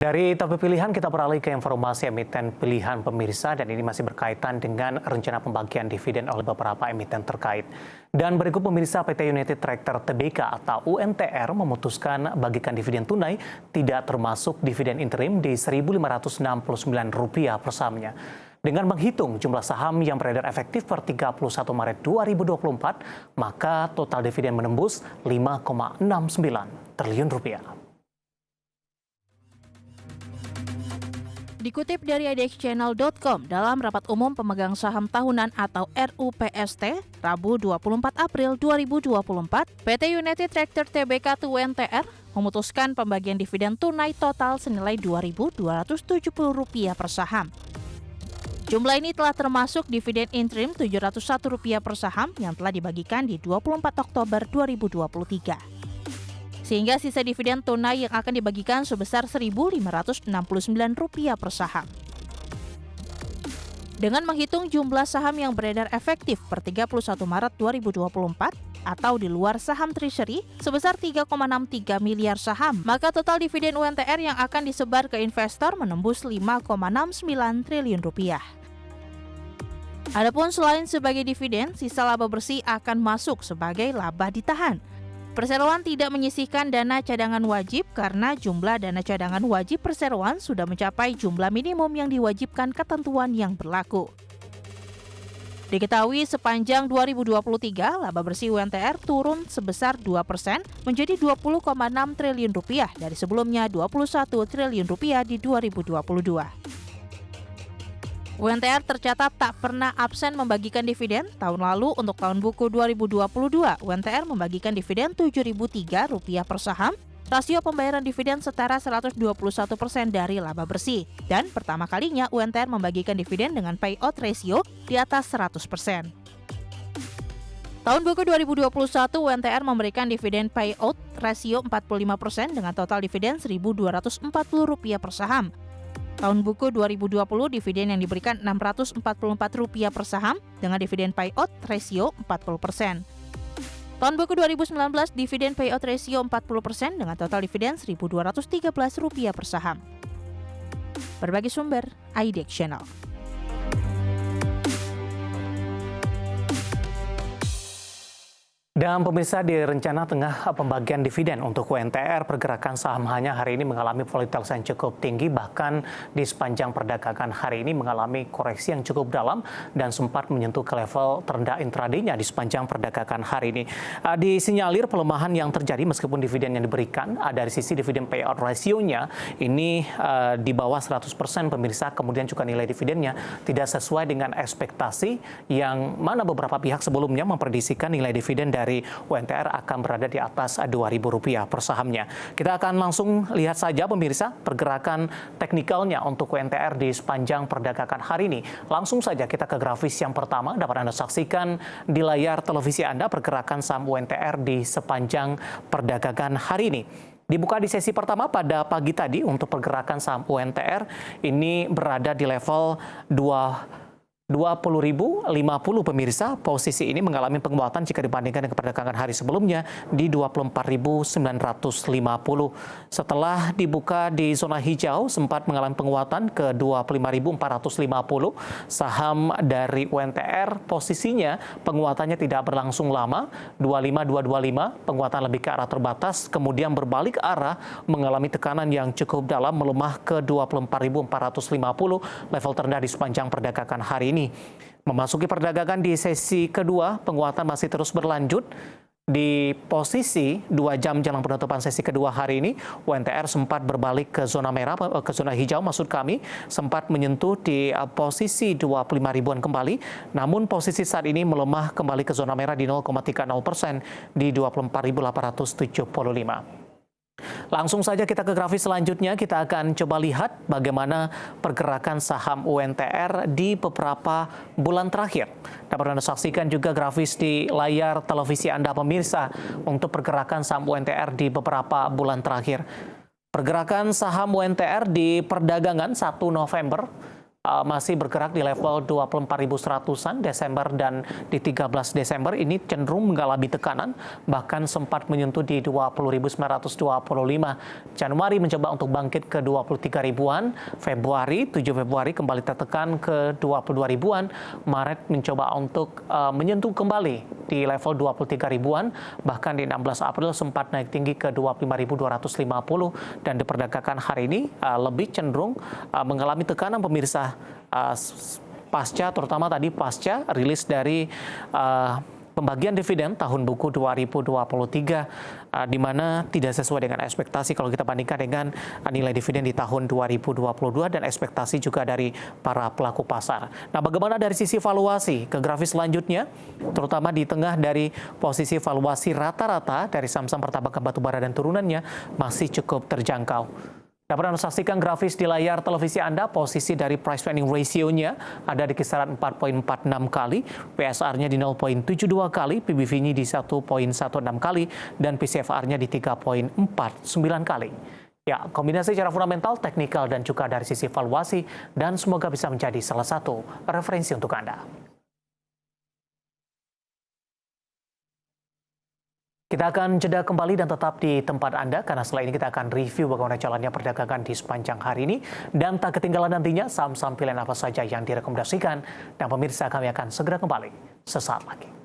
Dari topik pilihan kita beralih ke informasi emiten pilihan pemirsa dan ini masih berkaitan dengan rencana pembagian dividen oleh beberapa emiten terkait. Dan berikut pemirsa PT United Tractor Tbk atau UNTR memutuskan bagikan dividen tunai tidak termasuk dividen interim di Rp1.569 per sahamnya. Dengan menghitung jumlah saham yang beredar efektif per 31 Maret 2024, maka total dividen menembus Rp5,69 triliun. Dikutip dari idxchannel.com, dalam rapat umum pemegang saham tahunan atau RUPST, Rabu 24 April 2024, PT United Tractor Tbk atau UNTR memutuskan pembagian dividen tunai total senilai Rp2.270 per saham. Jumlah ini telah termasuk dividen interim Rp701 per saham yang telah dibagikan di 24 Oktober 2023. Sehingga sisa dividen tunai yang akan dibagikan sebesar Rp1.569 per saham. Dengan menghitung jumlah saham yang beredar efektif per 31 Maret 2024 atau di luar saham treasury sebesar 3,63 miliar saham, maka total dividen UNTR yang akan disebar ke investor menembus Rp5,69 triliun. Adapun selain sebagai dividen, sisa laba bersih akan masuk sebagai laba ditahan. Perseroan tidak menyisihkan dana cadangan wajib karena jumlah dana cadangan wajib perseroan sudah mencapai jumlah minimum yang diwajibkan ketentuan yang berlaku. Diketahui sepanjang 2023, laba bersih UNTR turun sebesar 2% menjadi Rp20,6 triliun dari sebelumnya Rp21 triliun di 2022. UNTR tercatat tak pernah absen membagikan dividen. Tahun lalu untuk tahun buku 2022, UNTR membagikan dividen Rp7.003 per saham. Rasio pembayaran dividen setara 121% dari laba bersih. Dan pertama kalinya UNTR membagikan dividen dengan payout ratio di atas 100%. Tahun buku 2021, UNTR memberikan dividen payout rasio 45% dengan total dividen Rp1.240 per saham. Tahun buku 2020, dividen yang diberikan Rp644 per saham dengan dividen payout ratio 40%. Tahun buku 2019, dividen payout ratio 40% dengan total dividen Rp1.213 per saham. Berbagai sumber, IDX Channel. Dan pemirsa, di rencana tengah pembagian dividen untuk UNTR, pergerakan saham hanya hari ini mengalami volatilitas yang cukup tinggi, bahkan di sepanjang perdagangan hari ini mengalami koreksi yang cukup dalam dan sempat menyentuh ke level terendah intraday-nya di sepanjang perdagangan hari ini. Disinyalir pelemahan yang terjadi meskipun dividen yang diberikan dari sisi dividen payout ratio-nya ini di bawah 100% pemirsa, kemudian juga nilai dividennya tidak sesuai dengan ekspektasi yang mana beberapa pihak sebelumnya memprediksikan nilai dividen dari UNTR akan berada di atas Rp2.000 per sahamnya. Kita akan langsung lihat saja pemirsa pergerakan teknikalnya untuk UNTR di sepanjang perdagangan hari ini. Langsung saja kita ke grafis yang pertama, dapat Anda saksikan di layar televisi Anda pergerakan saham UNTR di sepanjang perdagangan hari ini. Dibuka di sesi pertama pada pagi tadi untuk pergerakan saham UNTR ini berada di level 20.050 pemirsa. Posisi ini mengalami penguatan jika dibandingkan dengan perdagangan hari sebelumnya di 24.950. Setelah dibuka di zona hijau sempat mengalami penguatan ke 25.450. Saham dari UNTR posisinya penguatannya tidak berlangsung lama, 25.225, penguatan lebih ke arah terbatas, kemudian berbalik arah mengalami tekanan yang cukup dalam melemah ke 24.450, level terendah di sepanjang perdagangan hari ini. Memasuki perdagangan di sesi kedua, penguatan masih terus berlanjut. Di posisi 2 jam jelang penutupan sesi kedua hari ini, UNTR sempat berbalik ke zona merah, ke zona hijau maksud kami, sempat menyentuh di posisi 25 ribuan kembali, namun posisi saat ini melemah kembali ke zona merah di 0,30% di 24.875. Langsung saja kita ke grafis selanjutnya, kita akan coba lihat bagaimana pergerakan saham UNTR di beberapa bulan terakhir. Dapat Anda saksikan juga grafis di layar televisi Anda pemirsa untuk pergerakan saham UNTR di beberapa bulan terakhir. Pergerakan saham UNTR di perdagangan 1 November masih bergerak di level 24.100-an Desember, dan di 13 Desember ini cenderung mengalami tekanan, bahkan sempat menyentuh di 20.925. Januari mencoba untuk bangkit ke 23 ribuan, 7 Februari kembali tertekan ke 22 ribuan, Maret mencoba untuk menyentuh kembali di level 23 ribuan, bahkan di 16 April sempat naik tinggi ke 25.250, dan diperdagangkan hari ini lebih cenderung mengalami tekanan, pemirsa, terutama tadi pasca rilis dari pembagian dividen tahun buku 2023, di mana tidak sesuai dengan ekspektasi kalau kita bandingkan dengan nilai dividen di tahun 2022 dan ekspektasi juga dari para pelaku pasar. Nah, bagaimana dari sisi valuasi? Ke grafis selanjutnya, terutama di tengah dari posisi valuasi rata-rata dari saham-saham pertambangan batubara dan turunannya masih cukup terjangkau. Dapat Anda saksikan grafis di layar televisi Anda, posisi dari price earning ratio-nya ada di kisaran 4,46 kali, PSR-nya di 0,72 kali, PBV-nya di 1,16 kali, dan PCFR-nya di 3,49 kali. Ya, kombinasi secara fundamental, teknikal, dan juga dari sisi valuasi, dan semoga bisa menjadi salah satu referensi untuk Anda. Kita akan jeda kembali dan tetap di tempat Anda, karena setelah ini kita akan review bagaimana jalannya perdagangan di sepanjang hari ini. Dan tak ketinggalan nantinya saham-saham pilihan apa saja yang direkomendasikan. Dan pemirsa, kami akan segera kembali sesaat lagi.